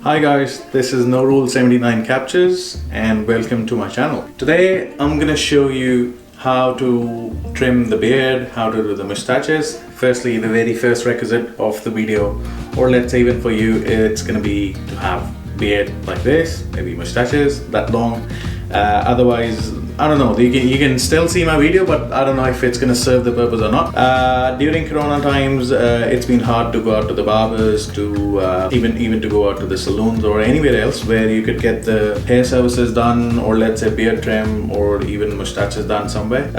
Hi guys, this is No Rule 79 Captures and welcome to my channel. Today I'm gonna show you how to trim the beard, how to do the mustaches. Firstly, the very first requisite of the video, or let's say even for you, it's gonna be to have beard like this, maybe mustaches that long. Otherwise, I don't know, you can still see my video, but I don't know if it's gonna serve the purpose or not. During Corona times, it's been hard to go out to the barbers, to even to go out to the salons or anywhere else where you could get the hair services done, or let's say beard trim, or even mustaches done somewhere,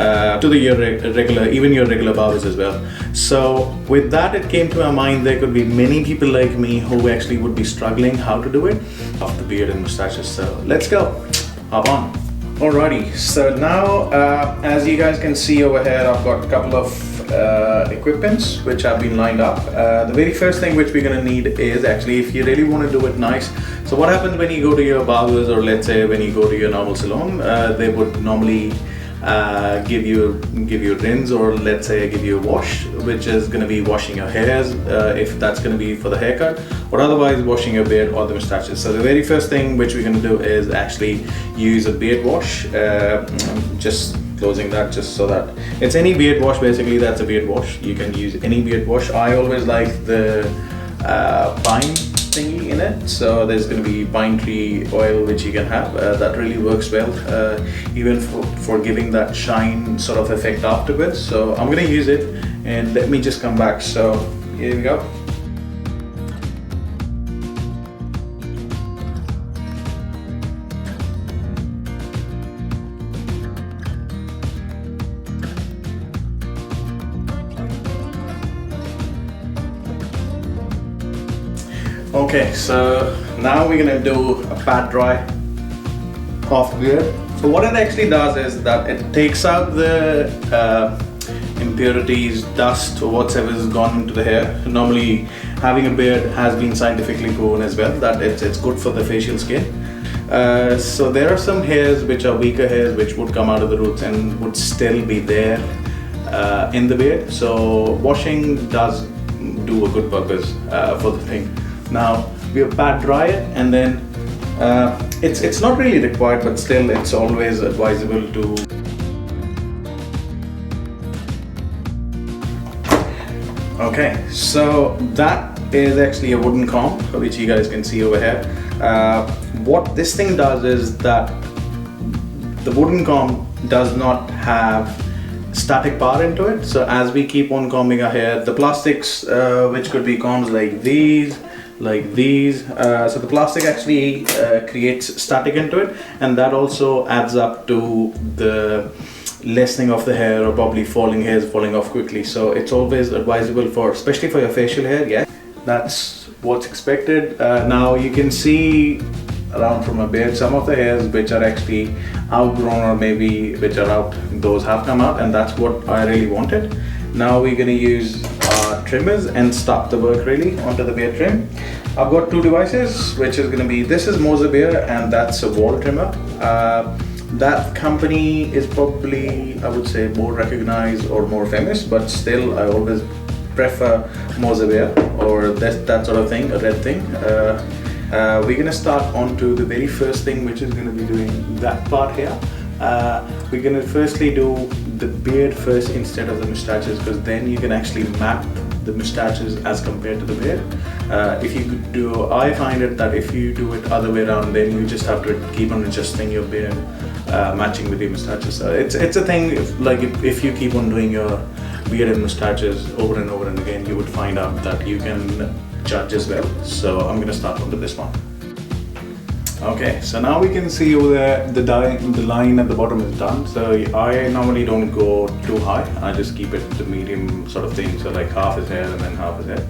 to your regular barbers as well. So with that, it came to my mind there could be many people like me who actually would be struggling how to do it of the beard and mustaches. So let's go, hop on. Alrighty, so now as you guys can see over here, I've got a couple of equipments which have been lined up. The very first thing which we're gonna need is actually, if you really want to do it nice, so what happens when you go to your barbers, or let's say when you go to your normal salon, they would normally give you rinse, or let's say give you a wash, which is going to be washing your hairs, if that's going to be for the haircut, or otherwise washing your beard or the mustaches. So the very first thing which we're going to do is actually use a beard wash. Just closing that, just so that it's any beard wash, basically that's a beard wash. You can use any beard wash. I always like the pine thingy in it, so there's going to be pine tree oil which you can have. That really works well, even for giving that shine sort of effect afterwards. So I'm going to use it, and let me just come back. So here we go. Okay, so now we're gonna do a pat dry of the beard. So what it actually does is that it takes out the impurities, dust, or whatever has gone into the hair. Normally, having a beard has been scientifically proven as well that it's good for the facial skin. So there are some hairs which are weaker hairs which would come out of the roots and would still be there in the beard. So washing does do a good purpose for the thing. Now we'll pat dry it, and then it's not really required, but still it's always advisable to. Okay, so that is actually a wooden comb, which you guys can see over here. What this thing does is that the wooden comb does not have static power into it. So as we keep on combing our hair, the plastics, which could be combs like these, so the plastic actually creates static into it, and that also adds up to the lessening of the hair, or probably hairs falling off quickly. So it's always advisable especially for your facial hair. Yeah, that's what's expected. Now you can see around from a beard some of the hairs which are actually outgrown, or maybe which are out, those have come out, and that's what I really wanted. Now we're going to use our trimmers and start the work really onto the beard trim. I've got two devices, which is going to be, this is Moser Beard, and that's a wall trimmer. That company is probably, I would say, more recognized or more famous, but still I always prefer Moser Beard, or that sort of thing, a red thing. We're going to start onto the very first thing, which is going to be doing that part here. We're going to firstly do the beard first instead of the mustaches, because then you can actually map the mustaches as compared to the beard. I find it that if you do it other way around, then you just have to keep on adjusting your beard matching with your mustaches. So it's a thing, if you keep on doing your beard and mustaches over and over and again, you would find out that you can judge as well. So I'm going to start onto this one. Okay, so now we can see over there the line at the bottom is done. So I normally don't go too high. I just keep it the medium sort of thing. So like half is hair and then half is hair.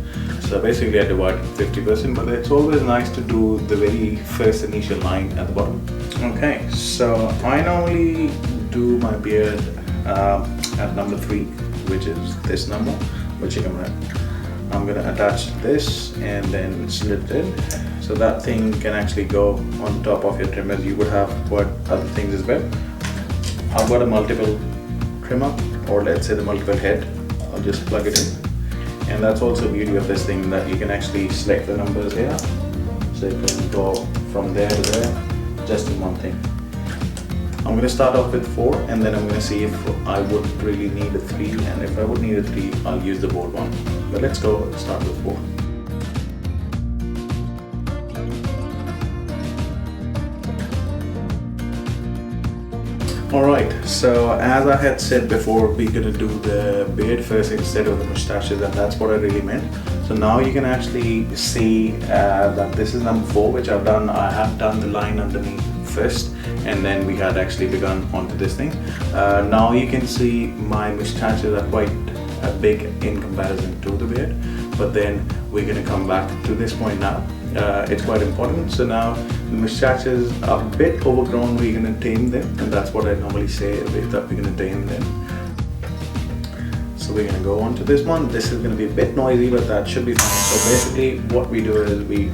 So basically I divide 50%, but it's always nice to do the very first initial line at the bottom. Okay, so I normally do my beard at number 3, which is this number, which I'm gonna attach this and then slit it. So that thing can actually go on top of your trimmers. You would have what other things as well. I've got a multiple trimmer, or let's say the multiple head. I'll just plug it in. And that's also the beauty of this thing, that you can actually select the numbers here. So you can go from there to there, just in one thing. I'm going to start off with 4 and then I'm going to see if I would really need a 3, and if I would need a 3 I'll use the board one. But let's go start with 4. Alright, so as I had said before, we're going to do the beard first instead of the moustaches, and that's what I really meant. So now you can actually see that this is number 4, which I've done. I have done the line underneath first, and then we had actually begun onto this thing. Now you can see my moustaches are quite big in comparison to the beard, but then we're going to come back to this point now. It's quite important. So now the moustaches are a bit overgrown, we're going to tame them, and that's what I normally say, that we're going to tame them. So we're going to go on to this one. This is going to be a bit noisy, but that should be fine. So basically what we do is we